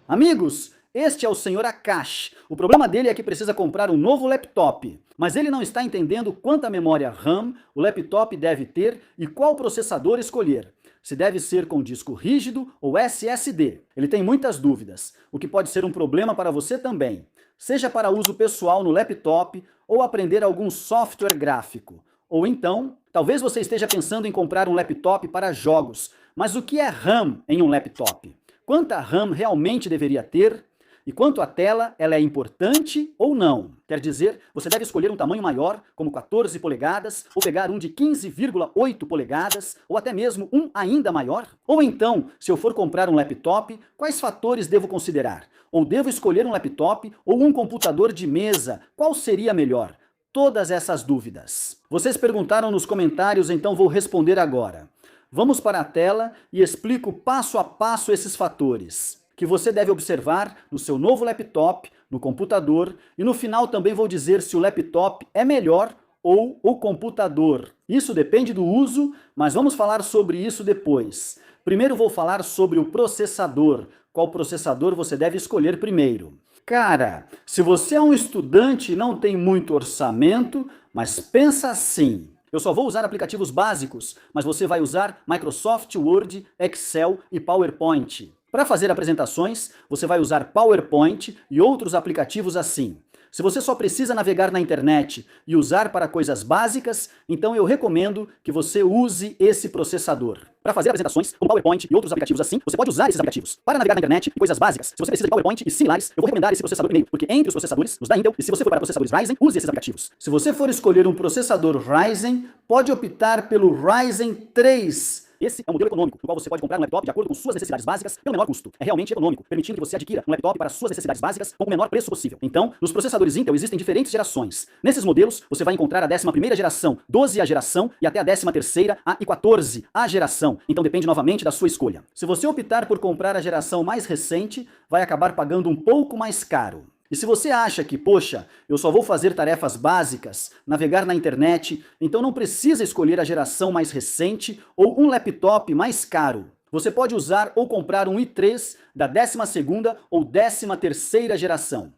Amigos, este é o Sr. Akash. O problema dele é que precisa comprar um novo laptop, mas ele não está entendendo quanta memória RAM o laptop deve ter e qual processador escolher. Se deve ser com disco rígido ou SSD. Ele tem muitas dúvidas, o que pode ser um problema para você também. Seja para uso pessoal no laptop ou aprender algum software gráfico. Ou então, talvez você esteja pensando em comprar um laptop para jogos. Mas o que é RAM em um laptop? Quanta RAM realmente deveria ter? E quanto à tela, ela é importante ou não? Quer dizer, você deve escolher um tamanho maior, como 14 polegadas, ou pegar um de 15,8 polegadas, ou até mesmo um ainda maior? Ou então, se eu for comprar um laptop, quais fatores devo considerar? Ou devo escolher um laptop ou um computador de mesa? Qual seria melhor? Todas essas dúvidas. Vocês perguntaram nos comentários, então vou responder agora. Vamos para a tela e explico passo a passo esses fatores que você deve observar no seu novo laptop, no computador, e no final também vou dizer se o laptop é melhor ou o computador. Isso depende do uso, mas vamos falar sobre isso depois. Primeiro vou falar sobre o processador. Qual processador você deve escolher primeiro? Cara, se você é um estudante e não tem muito orçamento, mas pensa assim: eu só vou usar aplicativos básicos, mas você vai usar Microsoft Word, Excel e PowerPoint. Para fazer apresentações, você vai usar PowerPoint e outros aplicativos assim. Se você só precisa navegar na internet e usar para coisas básicas, então eu recomendo que você use esse processador. Para fazer apresentações com PowerPoint e outros aplicativos assim, você pode usar esses aplicativos. Para navegar na internet e coisas básicas, se você precisa de PowerPoint e similares, eu vou recomendar esse processador primeiro, porque entre os processadores, os da Intel, e se você for para processadores Ryzen, use esses aplicativos. Se você for escolher um processador Ryzen, pode optar pelo Ryzen 3. Esse é um modelo econômico, no qual você pode comprar um laptop de acordo com suas necessidades básicas pelo menor custo. É realmente econômico, permitindo que você adquira um laptop para suas necessidades básicas com o menor preço possível. Então, nos processadores Intel existem diferentes gerações. Nesses modelos, você vai encontrar a 11ª geração, 12ª geração e até a 13ª e 14ª geração. Então depende novamente da sua escolha. Se você optar por comprar a geração mais recente, vai acabar pagando um pouco mais caro. E se você acha que, poxa, eu só vou fazer tarefas básicas, navegar na internet, então não precisa escolher a geração mais recente ou um laptop mais caro. Você pode usar ou comprar um i3 da 12ª ou 13ª geração.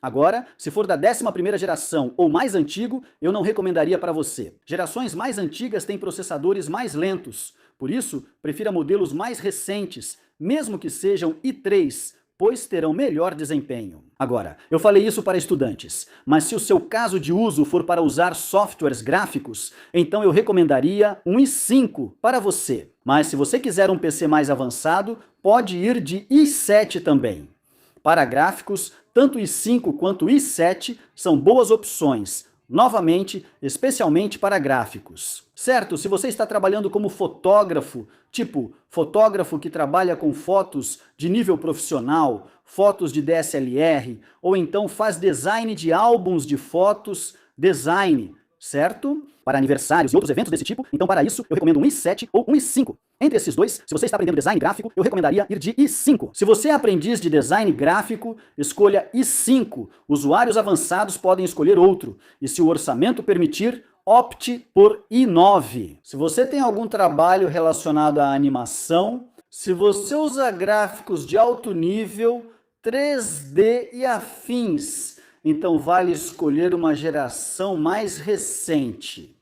Agora, se for da 11ª geração ou mais antigo, eu não recomendaria para você. Gerações mais antigas têm processadores mais lentos, por isso, prefira modelos mais recentes, mesmo que sejam i3, pois terão melhor desempenho. Agora, eu falei isso para estudantes, mas se o seu caso de uso for para usar softwares gráficos, então eu recomendaria um i5 para você. Mas se você quiser um PC mais avançado, pode ir de i7 também. Para gráficos, tanto i5 quanto i7 são boas opções. Novamente, especialmente para gráficos. Certo, se você está trabalhando como fotógrafo, tipo fotógrafo que trabalha com fotos de nível profissional, fotos de DSLR, ou então faz design de álbuns de fotos, design, certo? Para aniversários e outros eventos desse tipo, então para isso eu recomendo um i7 ou um i5. Entre esses dois, se você está aprendendo design gráfico, eu recomendaria ir de i5. Se você é aprendiz de design gráfico, escolha i5. Usuários avançados podem escolher outro. E se o orçamento permitir, opte por i9. Se você tem algum trabalho relacionado à animação, se você usa gráficos de alto nível, 3D e afins, então vale escolher uma geração mais recente.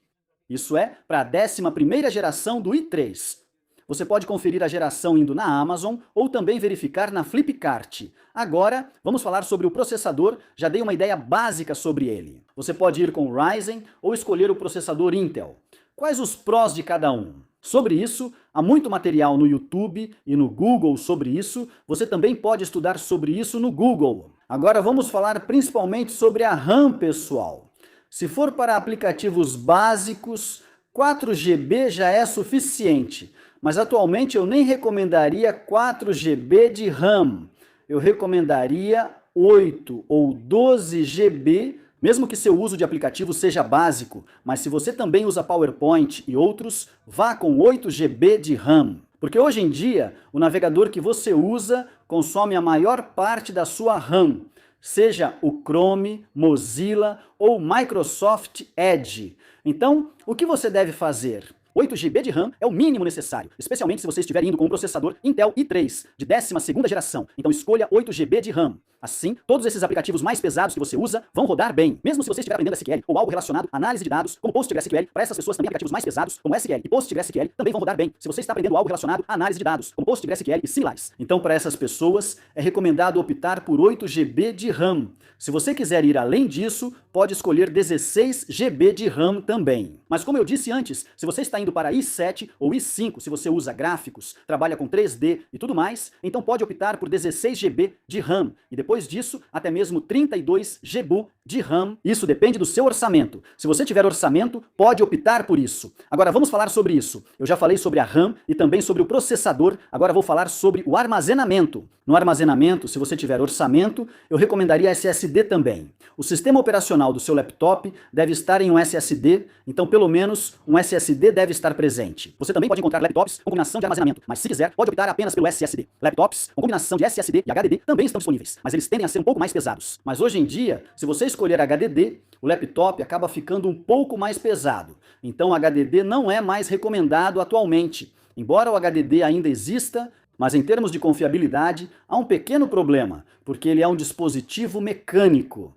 Isso é, para a 11ª geração do i3. Você pode conferir a geração indo na Amazon ou também verificar na Flipkart. Agora, vamos falar sobre o processador, já dei uma ideia básica sobre ele. Você pode ir com o Ryzen ou escolher o processador Intel. Quais os prós de cada um? Sobre isso, há muito material no YouTube e no Google sobre isso. Você também pode estudar sobre isso no Google. Agora vamos falar principalmente sobre a RAM, pessoal. Se for para aplicativos básicos, 4 GB já é suficiente. Mas atualmente eu nem recomendaria 4 GB de RAM. Eu recomendaria 8 ou 12 GB, mesmo que seu uso de aplicativo seja básico. Mas se você também usa PowerPoint e outros, vá com 8 GB de RAM. Porque hoje em dia, o navegador que você usa consome a maior parte da sua RAM. Seja o Chrome, Mozilla ou Microsoft Edge. Então, o que você deve fazer? 8 GB de RAM é o mínimo necessário, especialmente se você estiver indo com um processador Intel i3 de 12ª geração. Então escolha 8 GB de RAM. Assim, todos esses aplicativos mais pesados que você usa vão rodar bem. Mesmo se você estiver aprendendo SQL ou algo relacionado à análise de dados, como PostgreSQL, para essas pessoas também aplicativos mais pesados, como SQL e PostgreSQL, também vão rodar bem. Se você está aprendendo algo relacionado à análise de dados, como PostgreSQL e similares. Então, para essas pessoas, é recomendado optar por 8 GB de RAM. Se você quiser ir além disso, pode escolher 16 GB de RAM também. Mas como eu disse antes, se você está indo para i7 ou i5, se você usa gráficos, trabalha com 3D e tudo mais, então pode optar por 16 GB de RAM. E depois disso, até mesmo 32 GB de RAM. Isso depende do seu orçamento. Se você tiver orçamento, pode optar por isso. Agora vamos falar sobre isso. Eu já falei sobre a RAM e também sobre o processador, agora vou falar sobre o armazenamento. No armazenamento, se você tiver orçamento, eu recomendaria SSD também. O sistema operacional do seu laptop deve estar em um SSD, então pelo menos um SSD deve estar presente. Você também pode encontrar laptops com combinação de armazenamento, mas se quiser, pode optar apenas pelo SSD. Laptops com combinação de SSD e HDD também estão disponíveis, mas eles tendem a ser um pouco mais pesados. Mas hoje em dia, se você escolher HDD, o laptop acaba ficando um pouco mais pesado. Então o HDD não é mais recomendado atualmente. Embora o HDD ainda exista, mas em termos de confiabilidade, há um pequeno problema, porque ele é um dispositivo mecânico.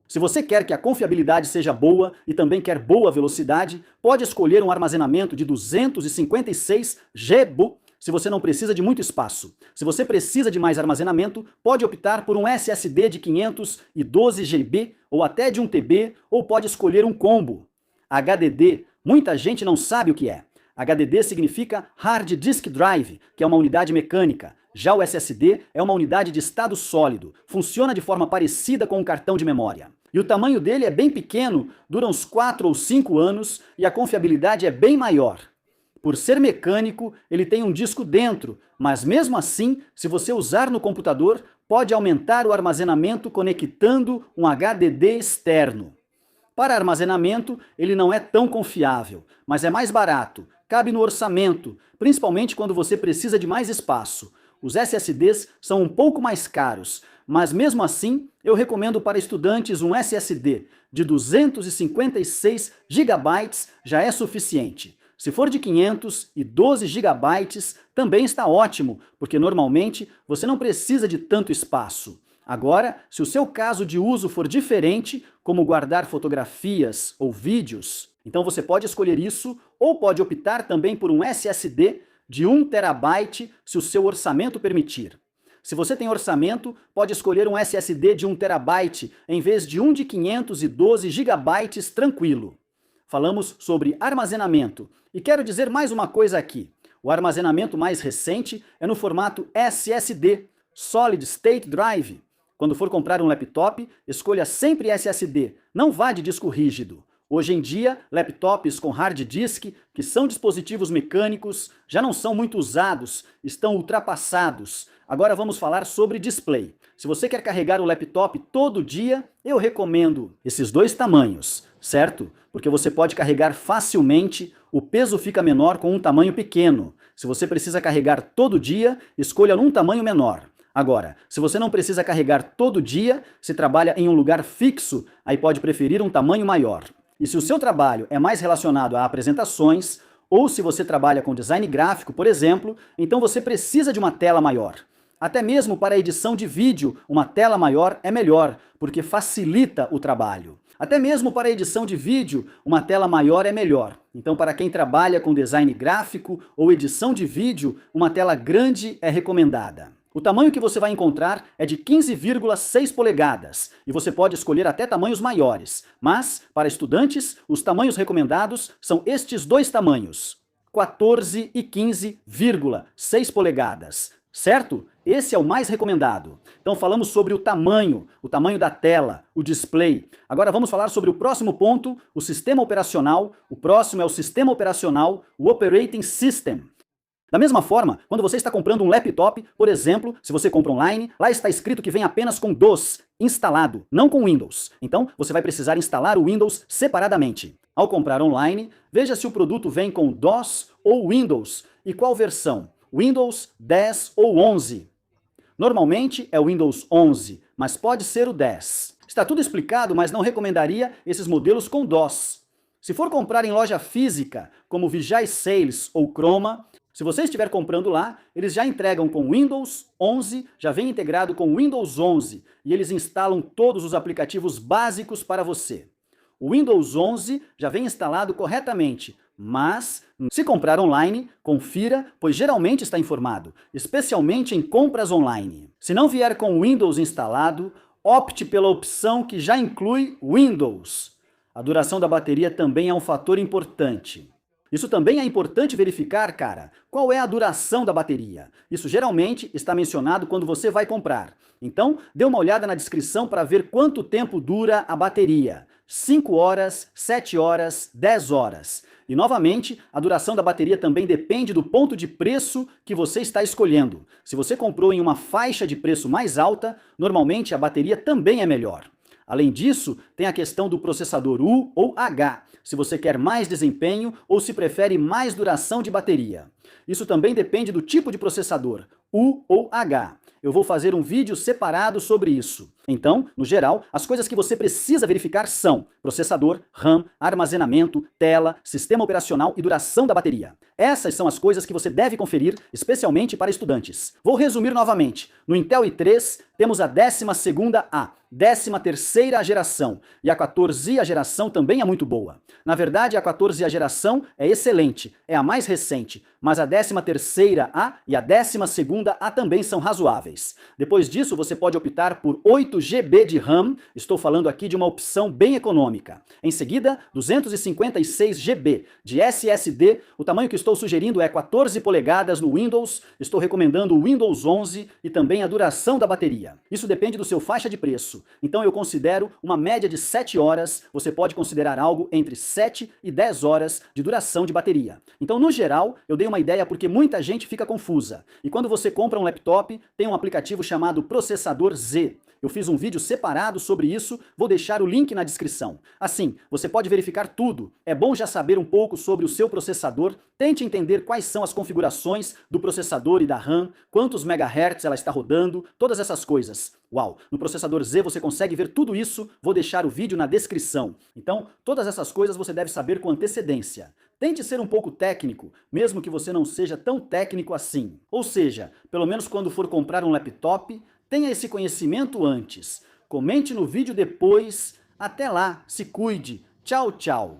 Se você quer que a confiabilidade seja boa e também quer boa velocidade, pode escolher um armazenamento de 256 GB, se você não precisa de muito espaço. Se você precisa de mais armazenamento, pode optar por um SSD de 512 GB ou até de 1 TB, ou pode escolher um combo. HDD, muita gente não sabe o que é. HDD significa Hard Disk Drive, que é uma unidade mecânica. Já o SSD é uma unidade de estado sólido. Funciona de forma parecida com um cartão de memória. E o tamanho dele é bem pequeno, dura uns 4 ou 5 anos e a confiabilidade é bem maior. Por ser mecânico, ele tem um disco dentro, mas mesmo assim, se você usar no computador, pode aumentar o armazenamento conectando um HDD externo. Para armazenamento, ele não é tão confiável, mas é mais barato, cabe no orçamento, principalmente quando você precisa de mais espaço. Os SSDs são um pouco mais caros, mas mesmo assim, eu recomendo para estudantes um SSD de 256 GB já é suficiente. Se for de 512 GB, também está ótimo, porque normalmente você não precisa de tanto espaço. Agora, se o seu caso de uso for diferente, como guardar fotografias ou vídeos, então você pode escolher isso ou pode optar também por um SSD de 1 TB se o seu orçamento permitir. Se você tem orçamento, pode escolher um SSD de 1 TB em vez de um de 512 GB tranquilo. Falamos sobre armazenamento. E quero dizer mais uma coisa aqui. O armazenamento mais recente é no formato SSD, Solid State Drive. Quando for comprar um laptop, escolha sempre SSD, não vá de disco rígido. Hoje em dia, laptops com hard disk, que são dispositivos mecânicos, já não são muito usados, estão ultrapassados. Agora vamos falar sobre display. Se você quer carregar o laptop todo dia, eu recomendo esses dois tamanhos, certo? Porque você pode carregar facilmente, o peso fica menor com um tamanho pequeno. Se você precisa carregar todo dia, escolha um tamanho menor. Agora, se você não precisa carregar todo dia, se trabalha em um lugar fixo, aí pode preferir um tamanho maior. E se o seu trabalho é mais relacionado a apresentações, ou se você trabalha com design gráfico, por exemplo, então você precisa de uma tela maior. Até mesmo para a edição de vídeo, uma tela maior é melhor, porque facilita o trabalho. Até mesmo para a edição de vídeo, uma tela maior é melhor. Então, para quem trabalha com design gráfico ou edição de vídeo, uma tela grande é recomendada. O tamanho que você vai encontrar é de 15,6 polegadas, e você pode escolher até tamanhos maiores. Mas, para estudantes, os tamanhos recomendados são estes dois tamanhos, 14 e 15,6 polegadas. Certo? Esse é o mais recomendado. Então falamos sobre o tamanho da tela, o display. Agora vamos falar sobre o próximo ponto, o sistema operacional. O próximo é o sistema operacional, o Operating System. Da mesma forma, quando você está comprando um laptop, por exemplo, se você compra online, lá está escrito que vem apenas com DOS instalado, não com Windows. Então, você vai precisar instalar o Windows separadamente. Ao comprar online, veja se o produto vem com DOS ou Windows e qual versão. Windows 10 ou 11. Normalmente é o Windows 11, mas pode ser o 10. Está tudo explicado, mas não recomendaria esses modelos com DOS. Se for comprar em loja física, como Vijay Sales ou Croma, se você estiver comprando lá, eles já entregam com Windows 11, já vem integrado com Windows 11 e eles instalam todos os aplicativos básicos para você. O Windows 11 já vem instalado corretamente, mas se comprar online, confira, pois geralmente está informado, especialmente em compras online. Se não vier com o Windows instalado, opte pela opção que já inclui Windows. A duração da bateria também é um fator importante. Isso também é importante verificar, cara, qual é a duração da bateria. Isso geralmente está mencionado quando você vai comprar. Então, dê uma olhada na descrição para ver quanto tempo dura a bateria. 5 horas, 7 horas, 10 horas. E novamente, a duração da bateria também depende do ponto de preço que você está escolhendo. Se você comprou em uma faixa de preço mais alta, normalmente a bateria também é melhor. Além disso, tem a questão do processador U ou H, se você quer mais desempenho ou se prefere mais duração de bateria. Isso também depende do tipo de processador, U ou H. Eu vou fazer um vídeo separado sobre isso. Então, no geral, as coisas que você precisa verificar são processador, RAM, armazenamento, tela, sistema operacional e duração da bateria. Essas são as coisas que você deve conferir, especialmente para estudantes. Vou resumir novamente. No Intel i3, temos a 12ª, 13ª geração, e a 14ª geração também é muito boa. Na verdade, a 14ª geração é excelente, é a mais recente, mas a 13ª e a 12ª também são razoáveis. Depois disso, você pode optar por 8 GB de RAM, estou falando aqui de uma opção bem econômica. Em seguida, 256 GB de SSD, o tamanho que estou sugerindo é 14 polegadas no Windows, estou recomendando o Windows 11 e também a duração da bateria. Isso depende do seu faixa de preço, então eu considero uma média de 7 horas, você pode considerar algo entre 7 e 10 horas de duração de bateria. Então, no geral, eu dei uma ideia porque muita gente fica confusa. E quando você compra um laptop, tem um aplicativo chamado Processador Z. Eu fiz um vídeo separado sobre isso, vou deixar o link na descrição. Assim, você pode verificar tudo. É bom já saber um pouco sobre o seu processador, tente entender quais são as configurações do processador e da RAM, quantos megahertz ela está rodando, todas essas coisas. Uau! No Processador Z você consegue ver tudo isso, vou deixar o vídeo na descrição. Então, todas essas coisas você deve saber com antecedência. Tente ser um pouco técnico, mesmo que você não seja tão técnico assim. Ou seja, pelo menos quando for comprar um laptop, tenha esse conhecimento antes. Comente no vídeo depois. Até lá, se cuide. Tchau, tchau.